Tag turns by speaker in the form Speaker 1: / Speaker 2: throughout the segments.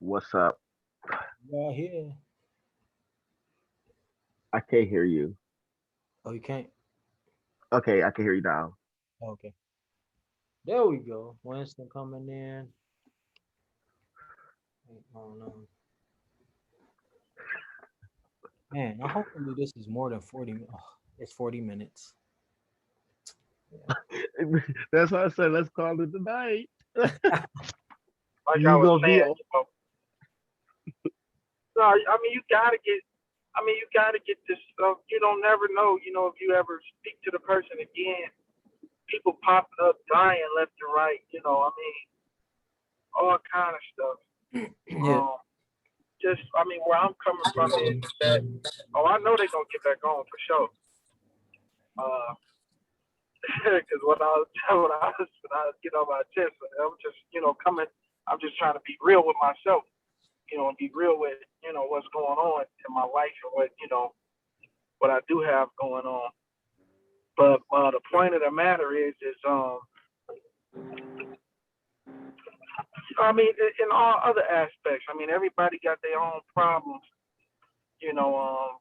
Speaker 1: What's up?
Speaker 2: Yeah, here.
Speaker 1: I can't hear you.
Speaker 2: Oh, you can't.
Speaker 1: Okay, I can hear you now.
Speaker 2: Okay. There we go. Winston coming in. Oh no. Man, now hopefully this is more than 40 minutes. Oh, it's 40 minutes. Yeah.
Speaker 1: That's why I said let's call it tonight.
Speaker 3: Like I
Speaker 1: You
Speaker 3: was
Speaker 1: gonna be
Speaker 3: saying,
Speaker 1: on?
Speaker 3: no, I mean, you gotta get this stuff. You don't never know, if you ever speak to the person again, people popping up, dying left and right, I mean, all kind of stuff.
Speaker 2: Yeah.
Speaker 3: Um, where I'm coming from is that, oh, I know they're gonna get back on for sure. Uh, because when I get on my chest, I'm just, I'm just trying to be real with myself, and be real with, what's going on in my life and what I do have going on. But the point of the matter is, I mean, in all other aspects, I mean, everybody got their own problems. You know,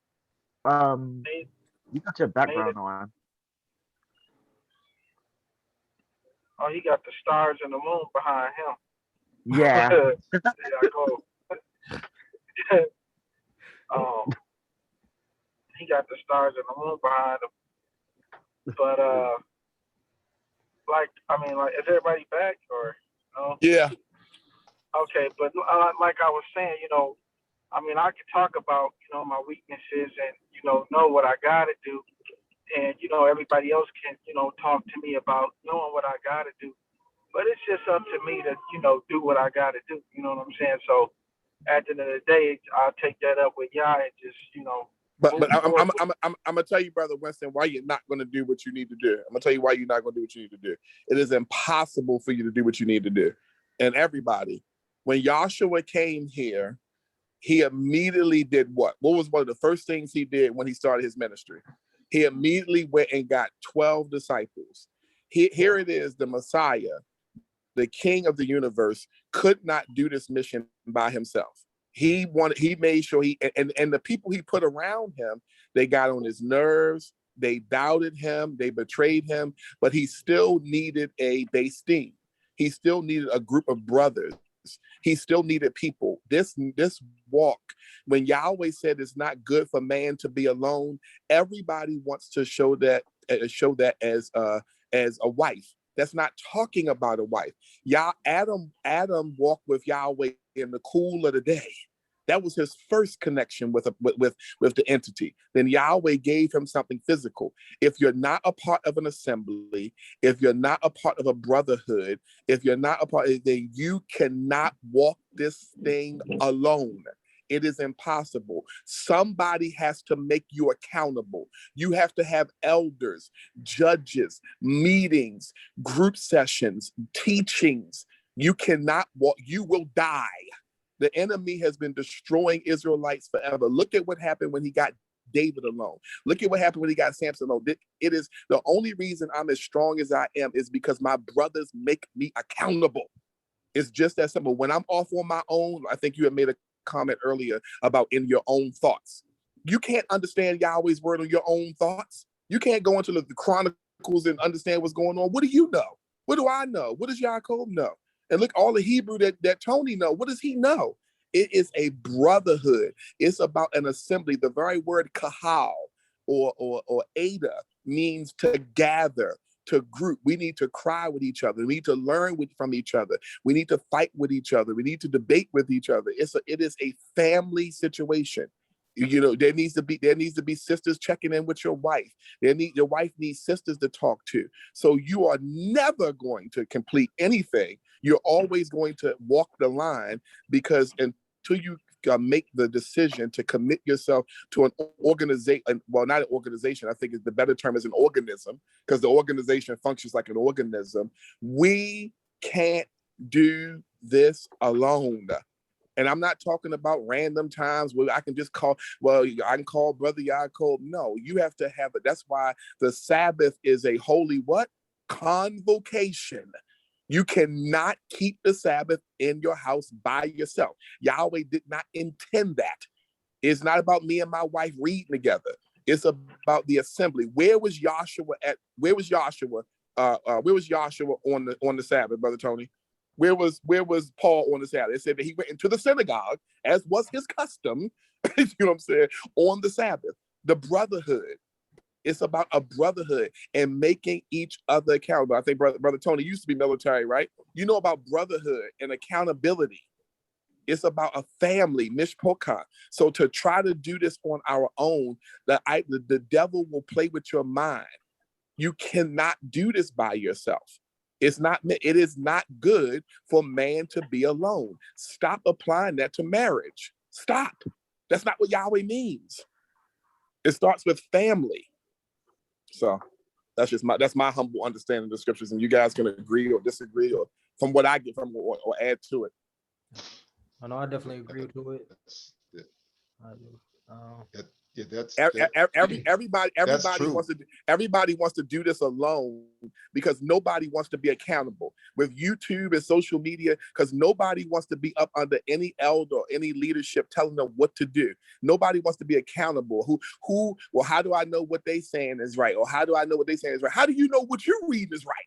Speaker 1: Um,
Speaker 3: they
Speaker 1: you got your
Speaker 3: made it.
Speaker 1: background on.
Speaker 3: Oh, he got the stars and the moon behind him.
Speaker 1: Yeah.
Speaker 3: There I go. um, he got the stars and the moon behind him. But like, is everybody back or no?
Speaker 4: Yeah.
Speaker 3: Okay, but like I was saying, I mean, I can talk about, my weaknesses and, know what I got to do. And, everybody else can, talk to me about knowing what I got to do. But it's just up to me to, do what I got to do. You know what I'm saying? So at the end of the day, I'll take that up with Yah and just,
Speaker 4: But
Speaker 3: move
Speaker 4: but I'm
Speaker 3: forward
Speaker 4: I'm
Speaker 3: with
Speaker 4: I'm I'm, I'm gonna tell you, brother Winston, why you're not gonna do what you need to do. I'm gonna tell you why you're not gonna do what you need to do. It is impossible for you to do what you need to do. And everybody, when Joshua came here, he immediately did what? What was one of the first things he did when he started his ministry? He immediately went and got 12 disciples. Here it is, the Messiah, the King of the universe, could not do this mission by himself. He made sure and the people he put around him, they got on his nerves, they doubted him, they betrayed him, but he still needed a base team. He still needed a group of brothers. He still needed people. This walk, when Yahweh said it's not good for man to be alone, everybody wants to show that as a wife. That's not talking about a wife. Adam walked with Yahweh in the cool of the day. That was his first connection with the entity. Then Yahweh gave him something physical. If you're not a part of an assembly, if you're not a part of a brotherhood, if you're not a part, then you cannot walk this thing alone. It is impossible. Somebody has to make you accountable. You have to have elders, judges, meetings, group sessions, teachings. You cannot walk, you will die. The enemy has been destroying Israelites forever. Look at what happened when he got David alone. Look at what happened when he got Samson alone. It is the only reason I'm as strong as I am is because my brothers make me accountable. It's just that simple. When I'm off on my own, I think you had made a comment earlier about in your own thoughts. You can't understand Yahweh's word on your own thoughts. You can't go into the Chronicles and understand what's going on. What do you know? What do I know? What does Yaakov know? And look, all the Hebrew that Tony know. What does he know? It is a brotherhood. It's about an assembly. The very word kahal or Ada means to gather, to group. We need to cry with each other. We need to learn from each other. We need to fight with each other. We need to debate with each other. It is a family situation. There needs to be sisters checking in with your wife. Your wife needs sisters to talk to. So you are never going to complete anything. You're always going to walk the line because until you make the decision to commit yourself to an organization, well, not an organization, I think the better term is an organism, because the organization functions like an organism. We can't do this alone. And I'm not talking about random times where I can just I can call Brother Yaakov. No, you have to have it. That's why the Sabbath is a holy what? Convocation. You cannot keep the Sabbath in your house by yourself. Yahweh did not intend that. It's not about me and my wife reading together. It's about the assembly. Where was Joshua at? Where was Joshua? Where was Joshua on the Sabbath, Brother Tony? Where was Paul on the Sabbath? It said that he went into the synagogue, as was his custom, you know what I'm saying, on the Sabbath. The brotherhood. It's about a brotherhood and making each other accountable. I think Brother Tony used to be military, right? You know about brotherhood and accountability. It's about a family, mishpocha. So to try to do this on our own, the devil will play with your mind. You cannot do this by yourself. It is not good for man to be alone. Stop applying that to marriage. Stop. That's not what Yahweh means. It starts with family. So that's my humble understanding of the scriptures, and you guys can agree or disagree, or from what I get from or add to it.
Speaker 2: I know I definitely agree to it.
Speaker 4: Everybody wants to do this alone because nobody wants to be accountable with YouTube and social media, because nobody wants to be up under any elder or any leadership telling them what to do. Nobody wants to be accountable. Well, how do I know what they saying is right? Or how do I know what they saying is right? How do you know what you're reading is right?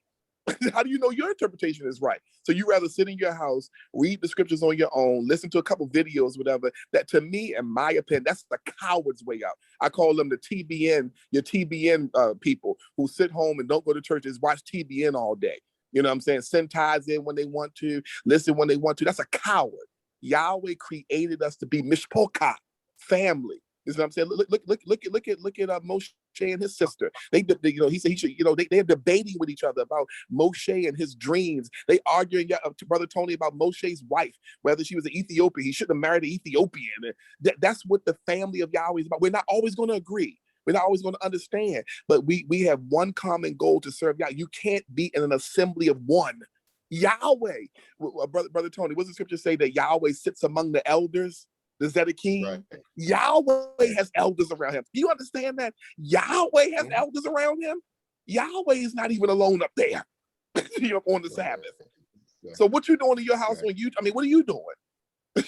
Speaker 4: How do you know your interpretation is right? So you rather sit in your house, read the scriptures on your own, listen to a couple videos, whatever. That, to me, in my opinion, that's the coward's way out. I call them the TBN, your TBN people who sit home and don't go to churches, watch TBN all day. You know what I'm saying? Send tithes in when they want to, listen when they want to. That's a coward. Yahweh created us to be mishpocha, family. You know what I'm saying? Look at Moshe and his sister. He said he should, they're debating with each other about Moshe and his dreams. They arguing to Brother Tony about Moshe's wife, whether she was an Ethiopian. He shouldn't have married an Ethiopian. That's what the family of Yahweh is about. We're not always going to agree. We're not always going to understand, but we have one common goal to serve Yahweh. You can't be in an assembly of one. Yahweh, Brother Tony, what does the scripture say that Yahweh sits among the elders? The Zedekim, right. Yahweh has elders around him. Do you understand that? Yahweh has elders around him. Yahweh is not even alone up there on the Sabbath. So what you doing in your house when what are you doing?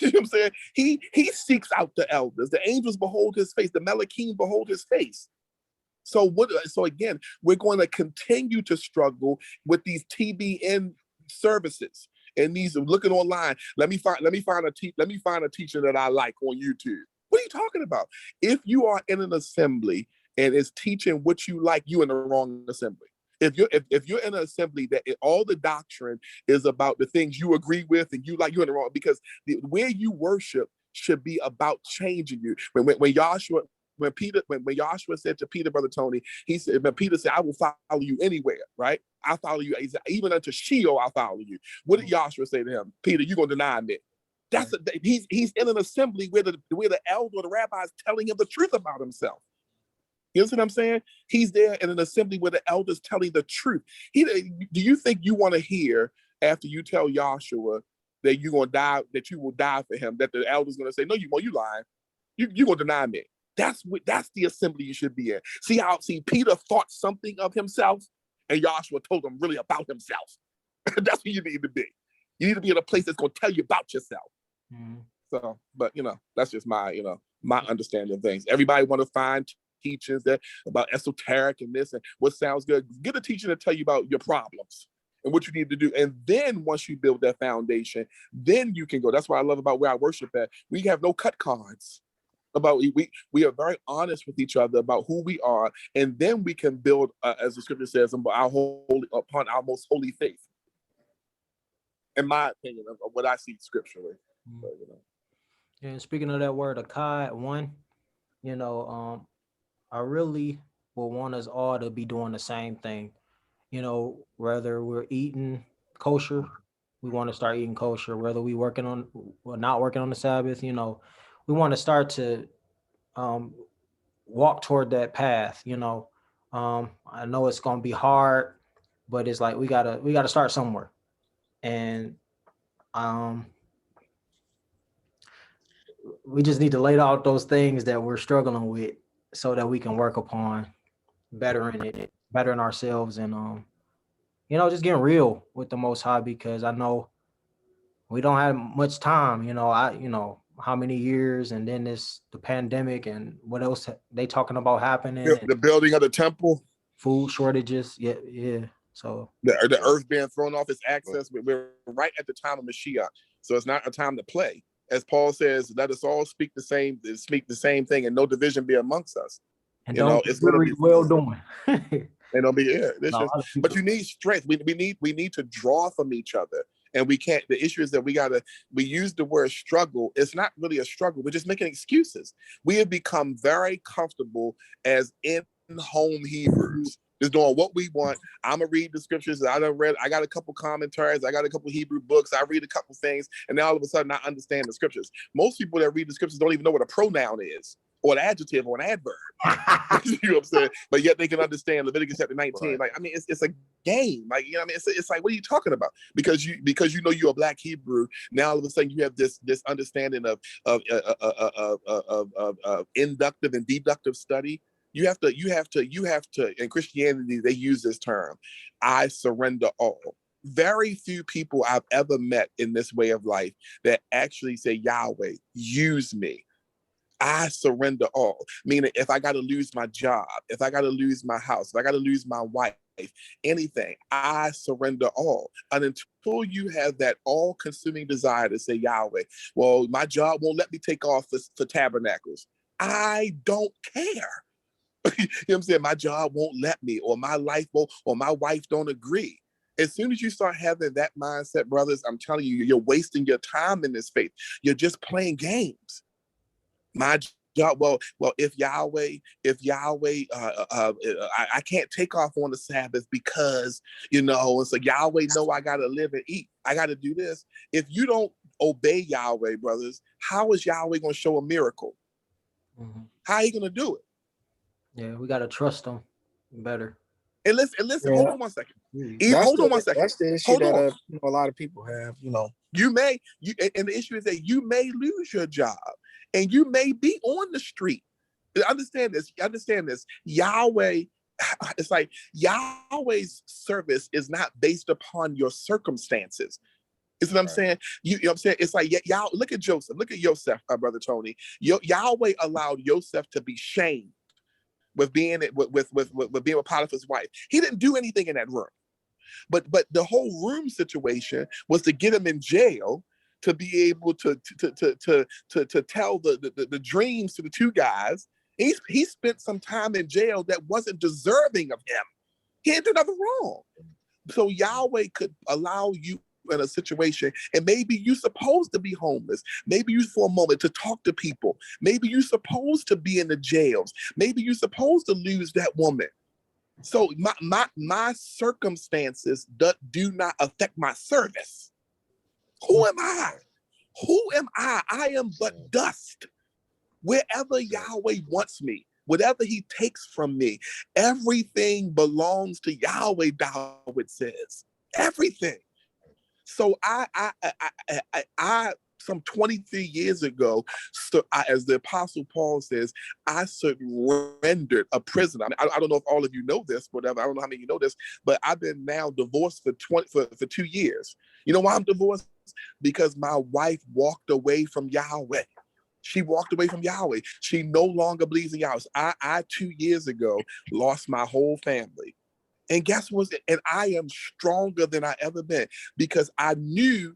Speaker 4: You know what I'm saying? He seeks out the elders. The angels behold his face. The Melachim behold his face. So again, we're going to continue to struggle with these TBN services. And these looking online, let me find a teacher that I like on YouTube. What are you talking about? If you are in an assembly and is teaching what you like, you in the wrong assembly. If you're in an assembly that all the doctrine is about the things you agree with and you like, you're in the wrong, because where you worship should be about changing you. When Joshua said to Peter, Brother Tony, when Peter said, I will follow you anywhere, right? I follow you, even unto Sheol, I'll follow you. What did Joshua say to him? Peter, you're going to deny me. He's in an assembly where the elder or the rabbi is telling him the truth about himself. You know what I'm saying? He's there in an assembly where the elder's telling the truth. Do you think you want to hear after you tell Joshua that you're going to die, that you will die for him, that the elder's going to say, no, you lying. You're going to deny me. That's the assembly you should be in. See Peter thought something of himself, and Joshua told him really about himself. That's where you need to be. You need to be in a place that's going to tell you about yourself. Mm-hmm. So, but that's just my understanding of things. Everybody want to find teachings about esoteric and this and what sounds good. Get a teacher to tell you about your problems and what you need to do. And then once you build that foundation, then you can go. That's what I love about where I worship at. We have no cut cards. We are very honest with each other about who we are, and then we can build, as the scripture says, upon our most holy faith. In my opinion, of what I see scripturally. But,
Speaker 2: And speaking of that word, Akkad, I really would want us all to be doing the same thing. Whether we're eating kosher, we want to start eating kosher. Whether we're not working on the Sabbath, we want to start to walk toward that path. I know it's going to be hard, but it's like we gotta start somewhere. And we just need to lay out those things that we're struggling with so that we can work upon bettering ourselves and just getting real with the Most High, because I know we don't have much time. How many years, and then the pandemic, and what else they talking about happening, and
Speaker 4: The building of the temple,
Speaker 2: food shortages. Yeah. So
Speaker 4: the earth being thrown off its axis. We're right at the time of Mashiach, so it's not a time to play. As Paul says, let us all speak the same thing, and no division be amongst us.
Speaker 2: and
Speaker 4: It's going to be
Speaker 2: well doing.
Speaker 4: They don't be here.
Speaker 2: No,
Speaker 4: But you need strength. We need to draw from each other. And we can't. The issue is that we use the word struggle. It's not really a struggle. We're just making excuses. We have become very comfortable as in-home Hebrews, just doing what we want. I'm gonna read the scriptures that I done read. I got a couple commentaries. I got a couple Hebrew books. I read a couple things, and now all of a sudden I understand the scriptures. Most people that read the scriptures don't even know what a pronoun is, or an adjective, or an adverb. You know what I'm saying? But yet they can understand Leviticus chapter 19. Right. Like, I mean, it's a game. Like, you know what I mean? It's like, what are you talking about? Because you know you're a black Hebrew. Now all of a sudden you have this understanding of inductive and deductive study. You have to, in Christianity, they use this term, I surrender all. Very few people I've ever met in this way of life that actually say, Yahweh, use me. I surrender all. Meaning, if I got to lose my job, if I got to lose my house, if I got to lose my wife, anything, I surrender all. And until you have that all-consuming desire to say, Yahweh, well, my job won't let me take off for tabernacles. I don't care. You know what I'm saying? My job won't let me, or my life won't, or my wife don't agree. As soon as you start having that mindset, brothers, I'm telling you, you're wasting your time in this faith. You're just playing games. My job, well, if Yahweh, I can't take off on the Sabbath because, it's like Yahweh know I got to live and eat. I got to do this. If you don't obey Yahweh, brothers, how is Yahweh going to show a miracle?
Speaker 2: Mm-hmm.
Speaker 4: How are you going to do it?
Speaker 2: Yeah, we got to trust them better.
Speaker 4: And listen,
Speaker 5: Yeah.
Speaker 4: hold on one second.
Speaker 5: Hold on one second. That's the issue that a lot of people have,
Speaker 4: and the issue is that you may lose your job and you may be on the street. Understand this. Yahweh, it's like Yahweh's service is not based upon your circumstances. You know what I'm saying? You know what I'm saying? It's like, look at Joseph. Look at Yosef, Brother Tony. Yahweh allowed Yosef to be shamed with being with Potiphar's wife. He didn't do anything in that room. But the whole room situation was to get him in jail, to be able to tell the dreams to the two guys. He spent some time in jail that wasn't deserving of him. He didn't do nothing wrong. So Yahweh could allow you in a situation, and maybe you're supposed to be homeless. Maybe you for a moment to talk to people. Maybe you're supposed to be in the jails. Maybe you're supposed to lose that woman. So my circumstances do not affect my service. Who am I? I am but dust. Wherever Yahweh wants me, whatever he takes from me, everything belongs to Yahweh, David says. Everything. So I some 23 years ago, as the Apostle Paul says, I surrendered a prison. I don't know if all of you know this, whatever. I don't know how many of you know this, but I've been now divorced for 2 years. You know why I'm divorced? Because my wife walked away from Yahweh. She walked away from Yahweh. She no longer believes in Yahweh. I 2 years ago lost my whole family. And guess what? And I am stronger than I ever been, because I knew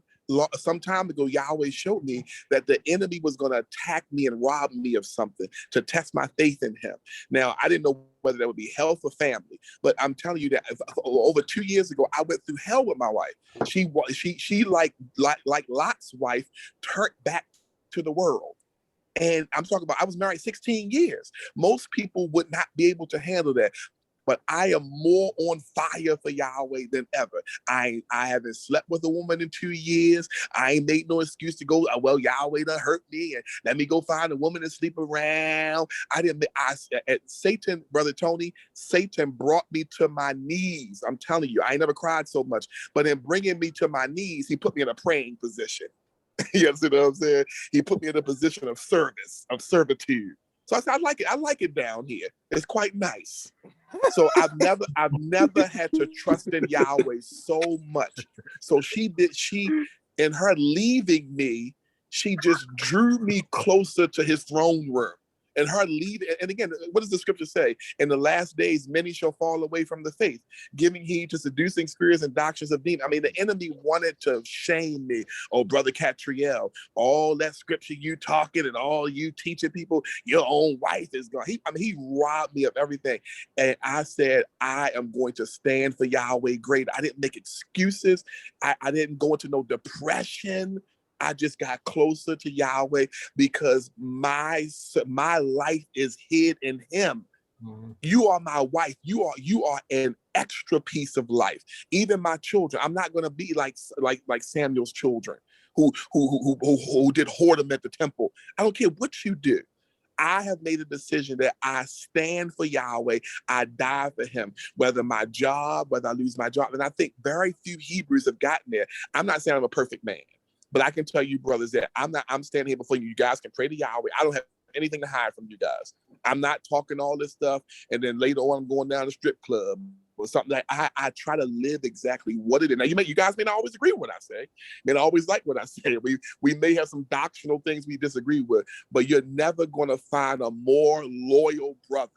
Speaker 4: some time ago, Yahweh showed me that the enemy was going to attack me and rob me of something to test my faith in him. Now, I didn't know whether that would be health or family, but I'm telling you that over 2 years ago, I went through hell with my wife. She like Lot's wife, turned back to the world. And I'm talking about, I was married 16 years. Most people would not be able to handle that. But I am more on fire for Yahweh than ever. I haven't slept with a woman in 2 years. I ain't made no excuse to go, well, Yahweh done hurt me, and let me go find a woman to sleep around. Satan, Brother Tony, Satan brought me to my knees. I'm telling you, I ain't never cried so much. But in bringing me to my knees, he put me in a praying position. You understand what I'm saying? He put me in a position of service, of servitude. So I said, I like it down here. It's quite nice. So I've never had to trust in Yahweh so much. So she in her leaving me, she just drew me closer to his throne room. And her leave, and again, what does the scripture say? In the last days, many shall fall away from the faith, giving heed to seducing spirits and doctrines of demons. I mean, the enemy wanted to shame me. Oh, Brother Catriel, all that scripture you talking and all you teaching people, your own wife is gone. He robbed me of everything. And I said, I am going to stand for Yahweh great. I didn't make excuses. I didn't go into no depression. I just got closer to Yahweh because my life is hid in him. Mm-hmm. You are my wife. You are an extra piece of life. Even my children. I'm not going to be like Samuel's children who did whoredom at the temple. I don't care what you do. I have made a decision that I stand for Yahweh. I die for him, whether my job, whether I lose my job. And I think very few Hebrews have gotten there. I'm not saying I'm a perfect man. But I can tell you, brothers, that I'm standing here before you. You guys can pray to Yahweh. I don't have anything to hide from you guys. I'm not talking all this stuff, and then later on I'm going down to the strip club or something. Like I try to live exactly what it is. Now, you guys may not always agree with what I say. May not always like what I say. We may have some doctrinal things we disagree with, but you're never going to find a more loyal brother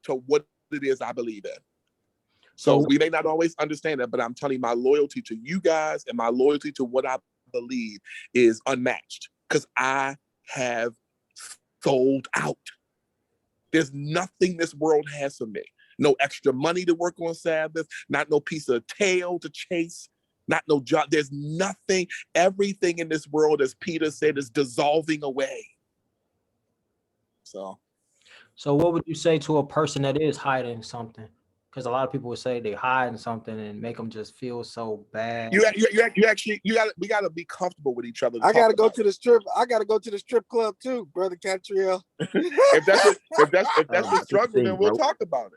Speaker 4: to what it is I believe in. So we may not always understand that, but I'm telling you, my loyalty to you guys and my loyalty to what I believe is unmatched because I have sold out. There's nothing this world has for me. No extra money to work on Sabbath, not no piece of tail to chase, not no job. There's nothing. Everything in this world, as Peter said, is dissolving away. So
Speaker 2: what would you say to a person that is hiding something? Because a lot of people would say they're hiding something and make them just feel so bad.
Speaker 4: We gotta be comfortable with each other.
Speaker 5: I gotta go to the strip club too, Brother Catriel.
Speaker 4: if that's your struggle, then we'll talk about it.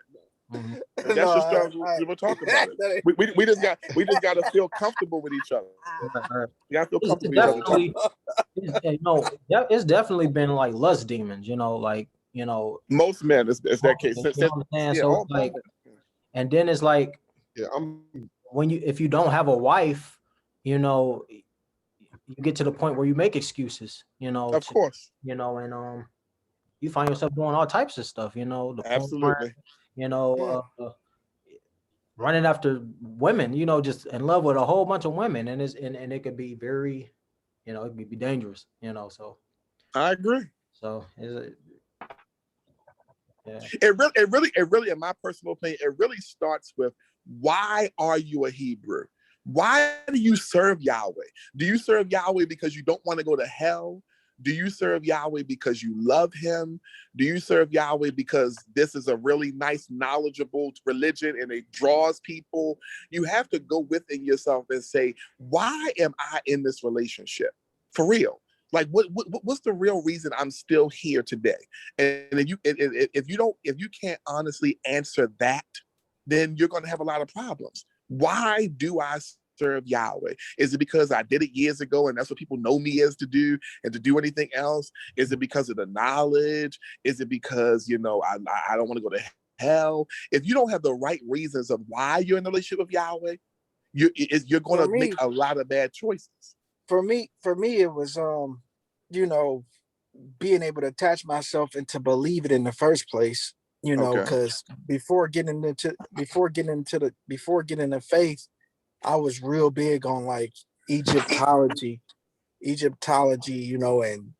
Speaker 4: Mm-hmm. If that's your struggle, we'll talk about it. We just gotta feel comfortable with each other. You gotta feel comfortable with each other.
Speaker 2: It's definitely been like lust demons,
Speaker 4: most men it's that case.
Speaker 2: So like, and then it's like, if you don't have a wife, you get to the point where you make excuses,
Speaker 4: of course,
Speaker 2: and you find yourself doing all types of stuff,
Speaker 4: absolutely,
Speaker 2: running after women, just in love with a whole bunch of women, and it could be very, it could be dangerous, so
Speaker 4: I agree.
Speaker 2: So is it? Yeah.
Speaker 4: It really, in my personal opinion, it really starts with, why are you a Hebrew? Why do you serve Yahweh? Do you serve Yahweh because you don't want to go to hell? Do you serve Yahweh because you love him? Do you serve Yahweh because this is a really nice, knowledgeable religion and it draws people? You have to go within yourself and say, why am I in this relationship? For real. Like what's the real reason I'm still here today? And if you can't honestly answer that, then you're going to have a lot of problems. Why do I serve Yahweh? Is it because I did it years ago and that's what people know me as to do, and to do anything else? Is it because of the knowledge? Is it because I don't want to go to hell? If you don't have the right reasons of why you're in a relationship with Yahweh, you're going to make a lot of bad choices.
Speaker 5: For me, it was being able to attach myself and to believe it in the first place. Because before getting into faith, I was real big on like Egyptology, and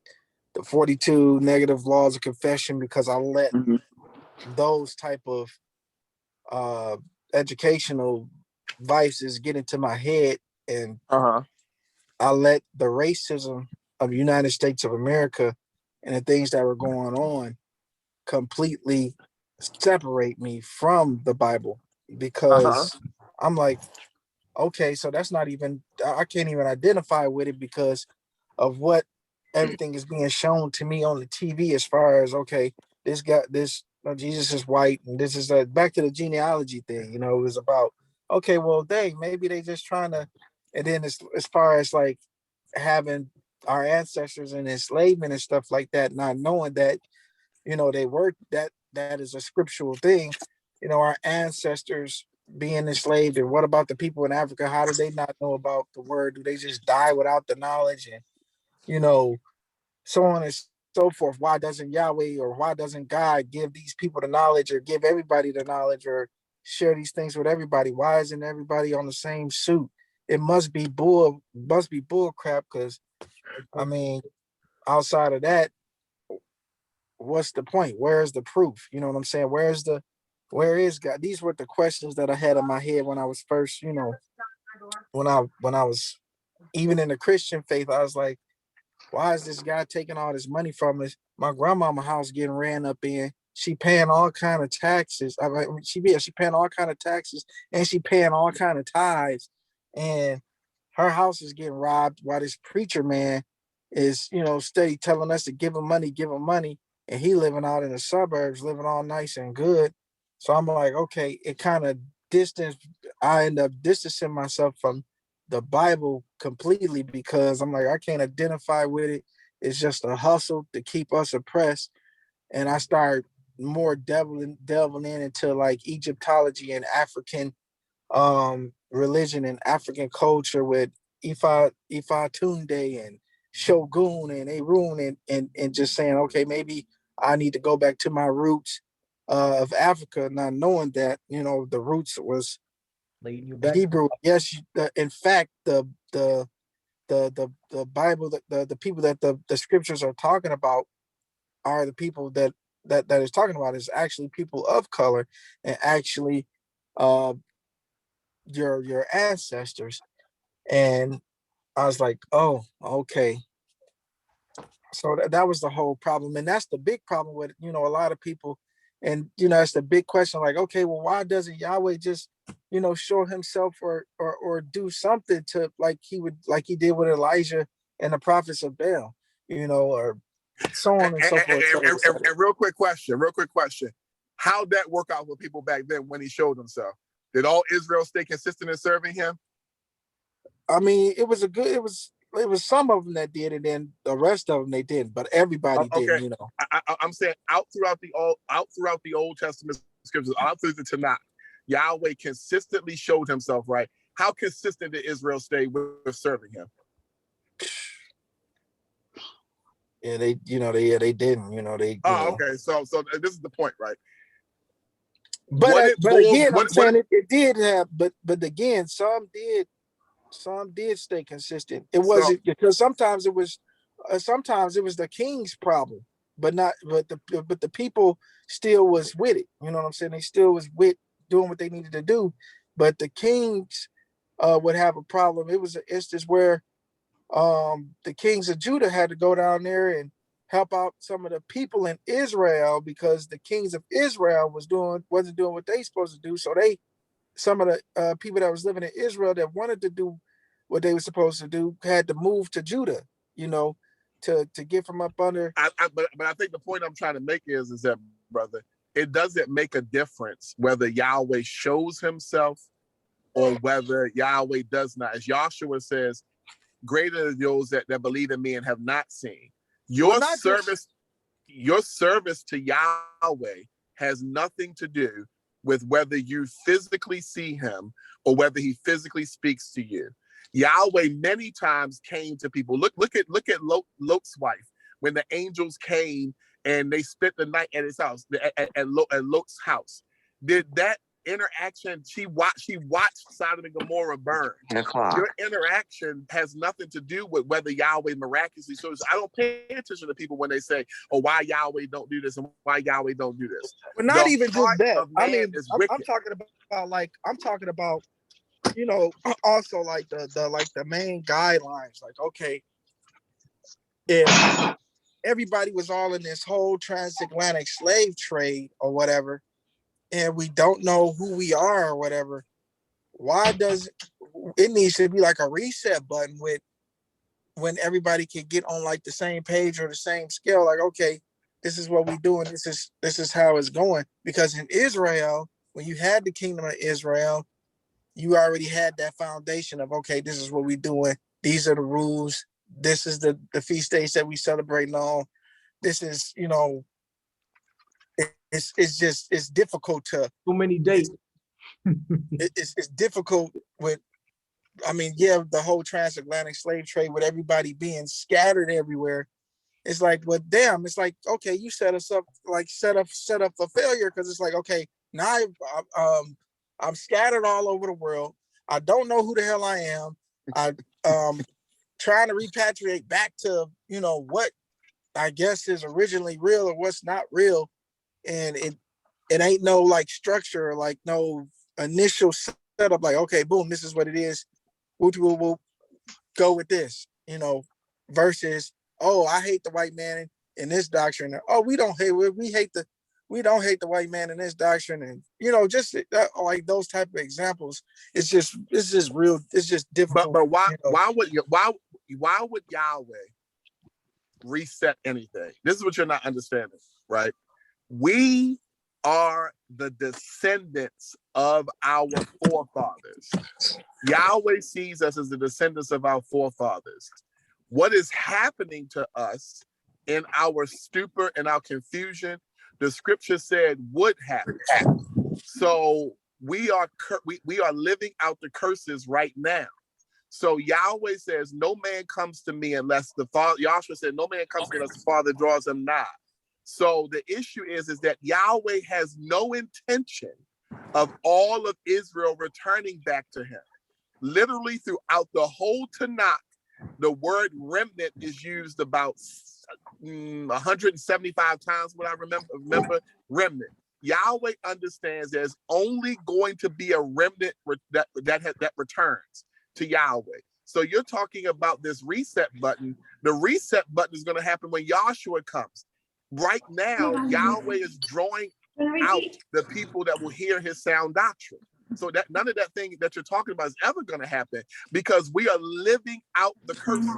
Speaker 5: the 42 negative laws of confession, because I let those type of educational vices get into my head, and I let the racism of the United States of America and the things that were going on completely separate me from the Bible, because I'm like, okay, so that's not even, I can't even identify with it because of what everything is being shown to me on the TV, as far as, okay, Jesus is white, and this is back to the genealogy thing, it was about, okay, well, dang, maybe they just trying to, and then as far as like having our ancestors in enslavement and stuff like that, not knowing that, they were, that is a scriptural thing. our ancestors being enslaved, and what about the people in Africa? How do they not know about the word? Do they just die without the knowledge? And so on and so forth. Why doesn't Yahweh, or why doesn't God give these people the knowledge, or give everybody the knowledge, or share these things with everybody? Why isn't everybody on the same suit? It must be bull crap, because I mean, outside of that, what's the point? Where's the proof? You know what I'm saying? Where is God? These were the questions that I had in my head when I was first, when I was even in the Christian faith. I was like, why is this guy taking all this money from us? My grandmama house getting ran up in. She paying all kind of taxes. She paying all kind of taxes, and she paying all kind of tithes. And her house is getting robbed while this preacher man is, steady telling us to give him money, and he living out in the suburbs, living all nice and good. So I'm like, okay, it kind of I end up distancing myself from the Bible completely, because I'm like, I can't identify with it. It's just a hustle to keep us oppressed. And I start more delving in into like Egyptology and African religion and African culture with Ifa Tunde and Shogun and Arun, and just saying, okay, maybe I need to go back to my roots of Africa, not knowing that, the roots was
Speaker 2: leading you back.
Speaker 5: Hebrew. Yes, in fact, the Bible, the people that the scriptures are talking about are the people that is talking about is actually people of color, and actually uh your ancestors. And I was like, oh, okay. So that was the whole problem, and that's the big problem with a lot of people. And it's the big question, like, okay, well, why doesn't Yahweh just show himself, or do something to, like he did with Elijah and the prophets of Baal, or so on and so forth.
Speaker 4: And real quick question. How'd that work out with people back then when he showed himself? Did all Israel stay consistent in serving him?
Speaker 5: I mean, it was some of them that did, and then the rest of them they didn't, but everybody didn't.
Speaker 4: I'm saying out throughout the Old Testament scriptures, out through the Tanakh, Yahweh consistently showed himself, right? How consistent did Israel stay with serving him?
Speaker 5: Yeah, they didn't.
Speaker 4: Okay. So this is the point, right?
Speaker 5: But again, I'm saying it did have, but again, some did stay consistent. It wasn't, because sometimes it was the king's problem, but the people still was with it. You know what I'm saying? They still was with doing what they needed to do, but the kings would have a problem. It was an instance where the kings of Judah had to go down there and help out some of the people in Israel, because the kings of Israel wasn't doing what they supposed to do. So some of the people that was living in Israel that wanted to do what they were supposed to do had to move to Judah, to get from up under.
Speaker 4: But I think the point I'm trying to make is that, brother, it doesn't make a difference whether Yahweh shows himself or whether Yahweh does not. As Joshua says, greater are those that believe in me and have not seen. Your service to Yahweh has nothing to do with whether you physically see him or whether he physically speaks to you. Yahweh many times came to people. Look at Lot's wife. When the angels came and they spent the night at his house, at Lot's house, did that interaction, she watched Sodom and Gomorrah burn. Your interaction has nothing to do with whether Yahweh miraculously shows. I don't pay attention to people when they say, "Oh, why Yahweh don't do this and why Yahweh don't do this."
Speaker 5: But not even just that. I mean,
Speaker 4: I'm
Speaker 5: talking about also like the main guidelines. Like, okay, if everybody was all in this whole transatlantic slave trade or whatever, and we don't know who we are or whatever, why does it needs to be like a reset button when everybody can get on like the same page or the same scale? Like, okay, this is what we doing. This is how it's going. Because in Israel, when you had the kingdom of Israel, you already had that foundation of, okay, this is what we doing. These are the rules. This is the feast days that we celebrate on. This is, it's difficult to
Speaker 2: Too many dates.
Speaker 5: it's difficult with, I mean, yeah, the whole transatlantic slave trade with everybody being scattered everywhere. It's like, well, damn, it's like, okay, you set us up, like set up for failure, because it's like, okay, now I'm scattered all over the world. I don't know who the hell I am. I trying to repatriate back to, you know, what I guess is originally real or what's not real. And it ain't no like structure, or like no initial setup, like, okay, boom, this is what it is. We'll go with this, you know, versus, oh, I hate the white man in this doctrine. Oh, we don't hate the white man in this doctrine. And, you know, just like those type of examples. It's just real. It's just difficult.
Speaker 4: But why,
Speaker 5: you know?
Speaker 4: why would Yahweh reset anything? This is what you're not understanding, right? We are the descendants of our forefathers. Yahweh sees us as the descendants of our forefathers. What is happening to us in our stupor and our confusion, the scripture said would happen. So we are living out the curses right now. So Yahweh says, no man comes to me unless the Father, Yahshua said, no man comes to me unless the Father draws him nigh. So the issue is that Yahweh has no intention of all of Israel returning back to him. Literally throughout the whole Tanakh, the word remnant is used about 175 times, what I remember remnant. Yahweh understands there's only going to be a remnant that returns to Yahweh. So you're talking about this reset button. The reset button is going to happen when Yahshua comes. Right now, Yahweh is drawing out the people that will hear his sound doctrine. So that none of that thing that you're talking about is ever going to happen, because we are living out the curses.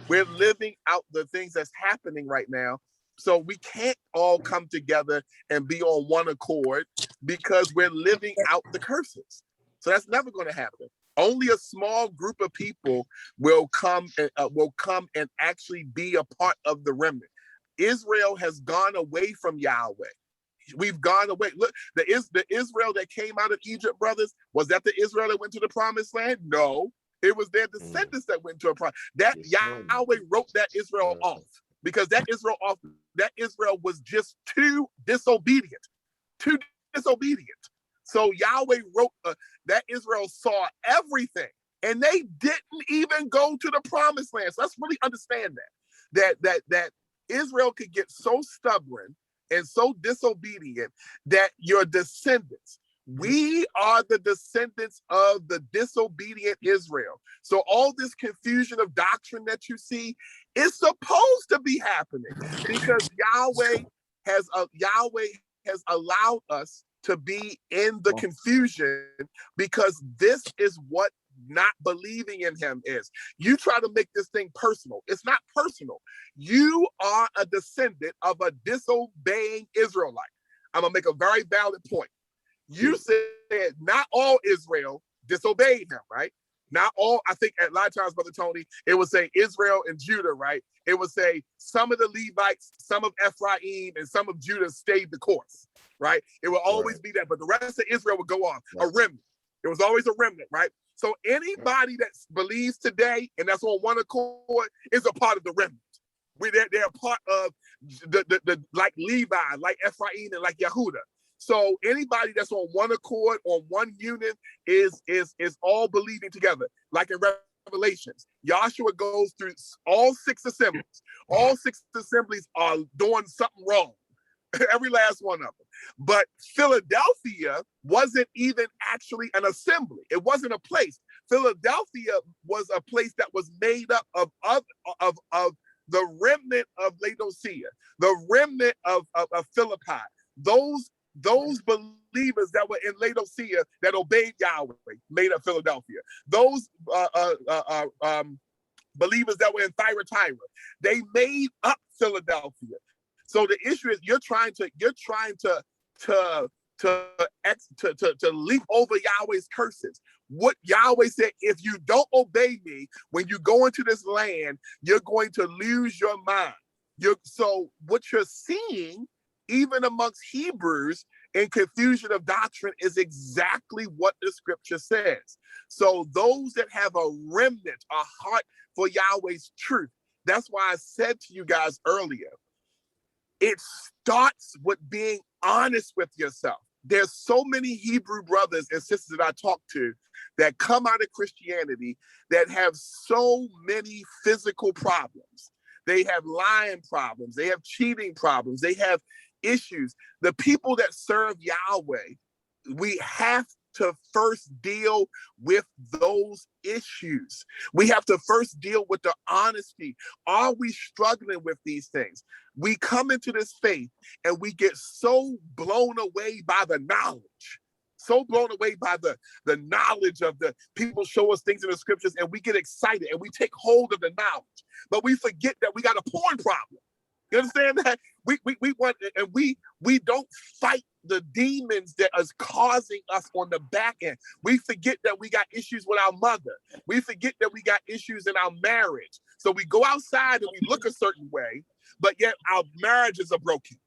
Speaker 4: We're living out the things that's happening right now. So we can't all come together and be on one accord, because we're living out the curses. So that's never going to happen. Only a small group of people will come and actually be a part of the remnant. Israel has gone away from Yahweh. We've gone away. Look, the Israel that came out of Egypt, brothers, was that the Israel that went to the promised land? No, it was their descendants that went to a promise. That Yahweh wrote that Israel off, because that Israel was just too disobedient. So Yahweh wrote that Israel saw everything, and they didn't even go to the promised land. So let's really understand that Israel could get so stubborn and so disobedient that your descendants, we are the descendants of the disobedient Israel. So all this confusion of doctrine that you see is supposed to be happening, because Yahweh has allowed us to be in the confusion, because this is what not believing in him is. You try to make this thing personal. It's not personal. You are a descendant of a disobeying Israelite. I'm gonna make a very valid point. You said not all Israel disobeyed him, right? Not all. I think at a lot of times, Brother Tony, it would say Israel and Judah, right? It would say some of the Levites, some of Ephraim, and some of Judah stayed the course, right? It will always be that, but the rest of Israel would go on, a remnant. It was always a remnant, right? So anybody that believes today and that's on one accord is a part of the remnant. They're a part of the like Levi, like Ephraim, and like Yehuda. So anybody that's on one accord, on one unit, is all believing together. Like in Revelations, Yahshua goes through all 6 assemblies. All 6 assemblies are doing something wrong. Every last one of them. But Philadelphia wasn't even actually an assembly. It wasn't a place. Philadelphia was a place that was made up of the remnant of Laodicea, the remnant of Philippi. Those believers that were in Laodicea that obeyed Yahweh made up Philadelphia. Those believers that were in Thyatira, they made up Philadelphia. So the issue is you're trying to leap over Yahweh's curses. What Yahweh said, if you don't obey me, when you go into this land, you're going to lose your mind. So what you're seeing even amongst Hebrews, in confusion of doctrine is exactly what the scripture says. So those that have a remnant, a heart for Yahweh's truth, that's why I said to you guys earlier, it starts with being honest with yourself. There's so many Hebrew brothers and sisters that I talk to that come out of Christianity that have so many physical problems. They have lying problems. They have cheating problems. They have issues. The people that serve Yahweh, we have to first deal with those issues. We have to first deal with the honesty. Are we struggling with these things? We come into this faith and we get so blown away by the knowledge, so blown away by the knowledge of the people show us things in the scriptures, and we get excited and we take hold of the knowledge, but we forget that we got a porn problem. You understand that? We want, and we don't fight the demons that is causing us on the back end. We forget that we got issues with our mother. We forget that we got issues in our marriage. So we go outside and we look a certain way, but yet our marriages are broken.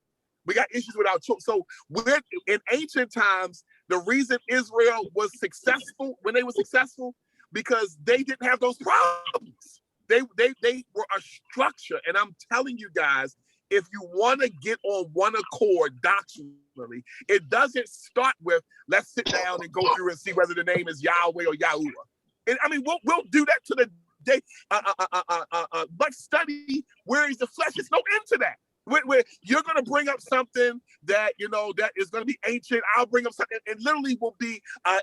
Speaker 4: We got issues with our children. So we're, in ancient times, the reason Israel was successful, when they were successful, because they didn't have those problems. They were a structure. And I'm telling you guys, if you want to get on one accord doctrinally, it doesn't start with, let's sit down and go through and see whether the name is Yahweh or Yahuwah. And I mean, we'll do that to the day. But study, where is the flesh? There's no end to that. Where you're going to bring up something that, you know, that is going to be ancient. I'll bring up something. It literally will be a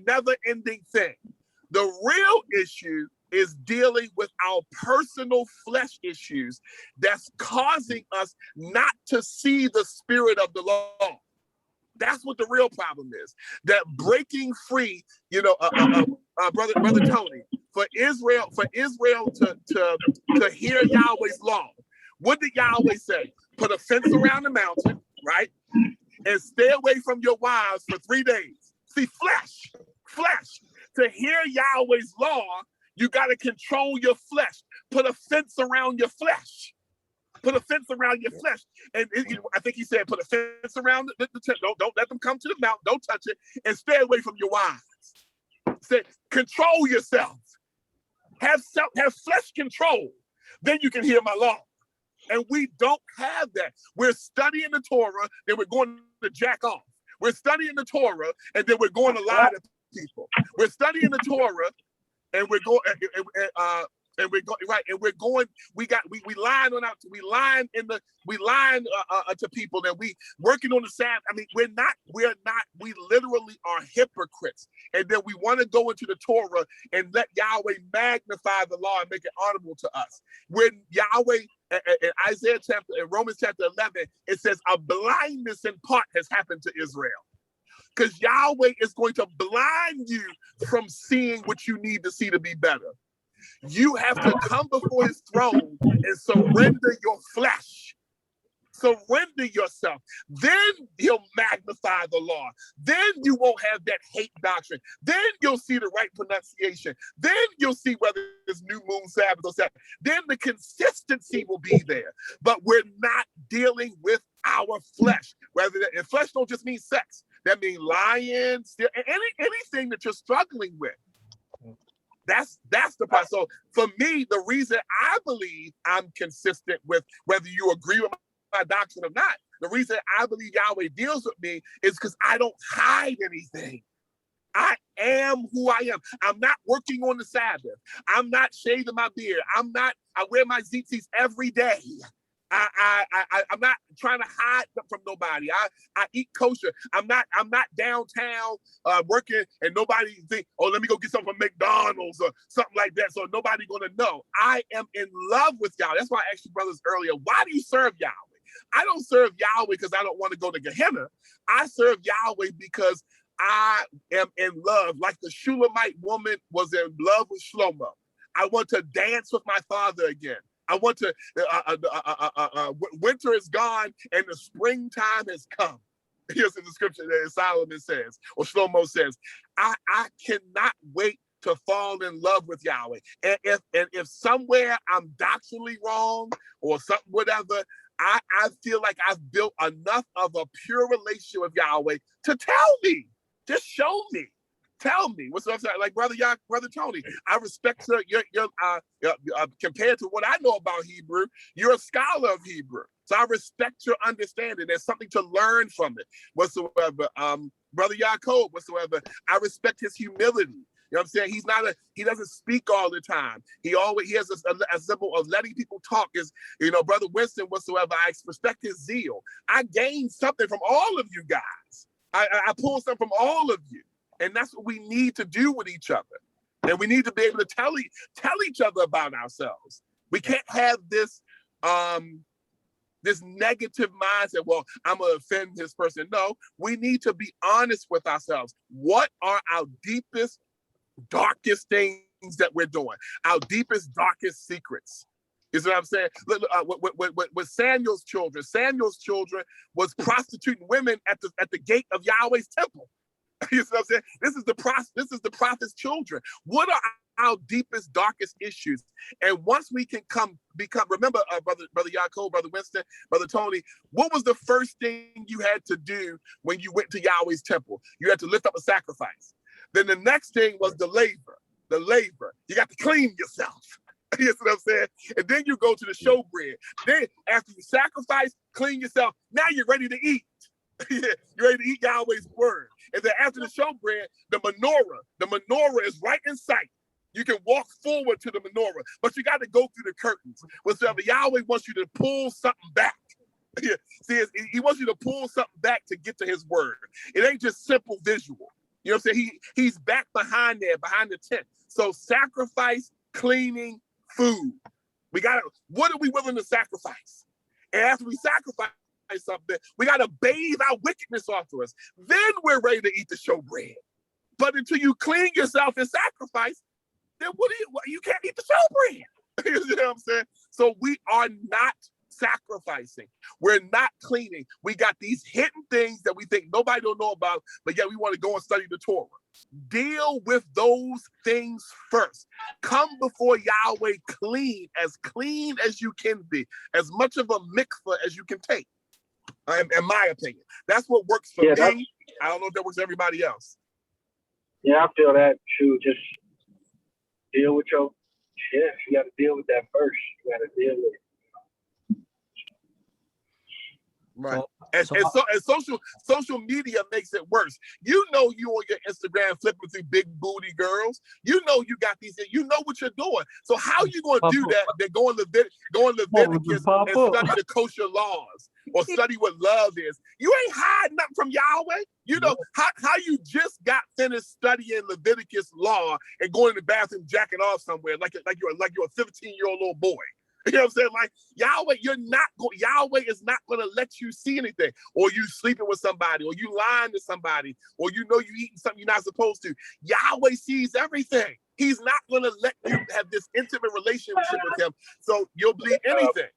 Speaker 4: never-ending thing. The real issue is dealing with our personal flesh issues that's causing us not to see the spirit of the law. That's what the real problem is. That breaking free, you know, brother Tony, for Israel to hear Yahweh's law. What did Yahweh say? Put a fence around the mountain, right? And stay away from your wives for 3 days. See, flesh. To hear Yahweh's law, you got to control your flesh. Put a fence around your flesh. Put a fence around your flesh. And I think he said, put a fence around the tent. Don't let them come to the mountain. Don't touch it. And stay away from your wives. Say, control yourself. Have flesh control. Then you can hear my law. And we don't have that. We're studying the Torah, then we're going to jack off. We're studying the Torah, and then we're going to lie to people. We're studying the Torah, and we're going, we lying to people, and we working on the Sabbath. I mean, we literally are hypocrites. And then we want to go into the Torah and let Yahweh magnify the law and make it honorable to us. When Yahweh, in Romans chapter 11, it says a blindness in part has happened to Israel. Because Yahweh is going to blind you from seeing what you need to see to be better. You have to come before his throne and surrender your flesh. Surrender yourself. Then he'll magnify the law. Then you won't have that hate doctrine. Then you'll see the right pronunciation. Then you'll see whether it's new moon, Sabbath, or Sabbath. Then the consistency will be there. But we're not dealing with our flesh. And flesh don't just mean sex. That means lying, anything that you're struggling with. That's the part. So for me, the reason I believe I'm consistent with whether you agree with my doctrine or not, the reason I believe Yahweh deals with me is because I don't hide anything. I am who I am. I'm not working on the Sabbath. I'm not shaving my beard. I wear my tzitzis every day. I'm not trying to hide from nobody. I eat kosher. I'm not downtown working and nobody think, oh, let me go get something from McDonald's or something like that. So nobody gonna know. I am in love with Yahweh. That's why I asked you brothers earlier, why do you serve Yahweh? I don't serve Yahweh because I don't want to go to Gehenna. I serve Yahweh because I am in love. Like the Shulamite woman was in love with Shlomo. I want to dance with my father again. I want to, winter is gone and the springtime has come. Here's in the scripture that Solomon says, or Shlomo says, I cannot wait to fall in love with Yahweh. And if somewhere I'm doctrinally wrong or something, whatever, I feel like I've built enough of a pure relationship with Yahweh to tell me, just show me, tell me what's up. Like brother Tony, I respect your compared to what I know about Hebrew, you're a scholar of Hebrew, so I respect your understanding. There's something to learn from it whatsoever. Brother Yaakov, whatsoever, I respect his humility. You know what I'm saying? He doesn't speak all the time. He has a symbol of letting people talk. Is, you know, Brother Winston, whatsoever, I respect his zeal. I gained something from all of you guys. I pulled something from all of you. And that's what we need to do with each other. And we need to be able to tell each other about ourselves. We can't have this negative mindset, well, I'm going to offend this person. No, we need to be honest with ourselves. What are our deepest, darkest things that we're doing? Our deepest, darkest secrets. Is what I'm saying? With Samuel's children was prostituting women at the gate of Yahweh's temple. You know what I'm saying? This is the prophet's children. What are our deepest, darkest issues? And once we can become, remember, brother Yaakov, brother Winston, brother Tony, what was the first thing you had to do when you went to Yahweh's temple? You had to lift up a sacrifice. Then the next thing was the labor. You got to clean yourself. You know what I'm saying? And then you go to the showbread. Then after you sacrifice, clean yourself, now you're ready to eat. You're ready to eat Yahweh's word. And then after the showbread, the menorah is right in sight. You can walk forward to the menorah, but you got to go through the curtains. Whatsoever Yahweh wants you to pull something back. See, he wants you to pull something back to get to his word. It ain't just simple visual. You know what I'm saying? He's back behind the tent. So sacrifice, cleaning, food. What are we willing to sacrifice? And after we sacrifice something, we got to bathe our wickedness off of us. Then we're ready to eat the showbread. But until you clean yourself and sacrifice, then you can't eat the showbread. You know what I'm saying? So we are not sacrificing. We're not cleaning. We got these hidden things that we think nobody don't know about, but yet we want to go and study the Torah. Deal with those things first. Come before Yahweh clean as you can be, as much of a mikvah as you can take. In my opinion, that's what works for me. I don't know if that works for everybody else.
Speaker 3: Yeah, I feel that too. Just deal with you got to deal with that first. You got to deal with it.
Speaker 4: Right. And social media makes it worse. You know, you on your Instagram flipping through big booty girls. You know you got these. You know what you're doing. So how you going to do that? Then go in Leviticus and study the kosher laws or study what love is. You ain't hiding nothing from Yahweh. You know how you just got finished studying Leviticus law and going in the bathroom jacking off somewhere like you're a 15-year-old little boy. You know what I'm saying? Like Yahweh, Yahweh is not going to let you see anything, or you sleeping with somebody, or you lying to somebody, or you know you eating something you're not supposed to. Yahweh sees everything. He's not going to let you have this intimate relationship with him, so you'll believe anything.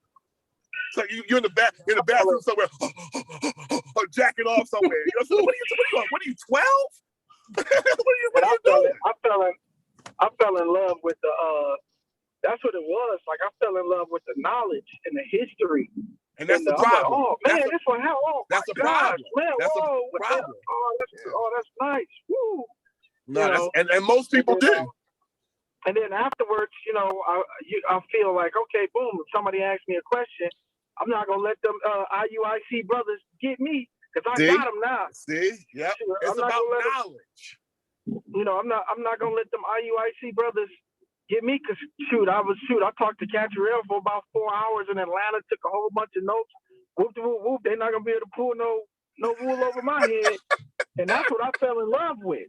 Speaker 4: So you're in the bathroom somewhere, jacking off somewhere. You know, so what are you 12? What are you doing?
Speaker 3: I fell in love with the. That's what it was. Like I fell in love with the knowledge and the history.
Speaker 4: And that's the problem.
Speaker 3: Like, oh man, this one how? Oh
Speaker 4: that's
Speaker 3: my
Speaker 4: the problem.
Speaker 3: Man,
Speaker 4: that's
Speaker 3: whoa,
Speaker 4: the problem.
Speaker 3: That's nice. Woo.
Speaker 4: No, and most people do.
Speaker 3: And then afterwards, you know, I feel like, okay, boom. If somebody asks me a question, I'm not gonna let them IUIC brothers get me because I got them now.
Speaker 4: See, yeah, it's about knowledge.
Speaker 3: You know, I'm not gonna let them IUIC brothers get me because I talked to Cantrell for about 4 hours in Atlanta, took a whole bunch of notes. Whoop, they're not gonna be able to pull no wool over my head. And that's what I fell in love with.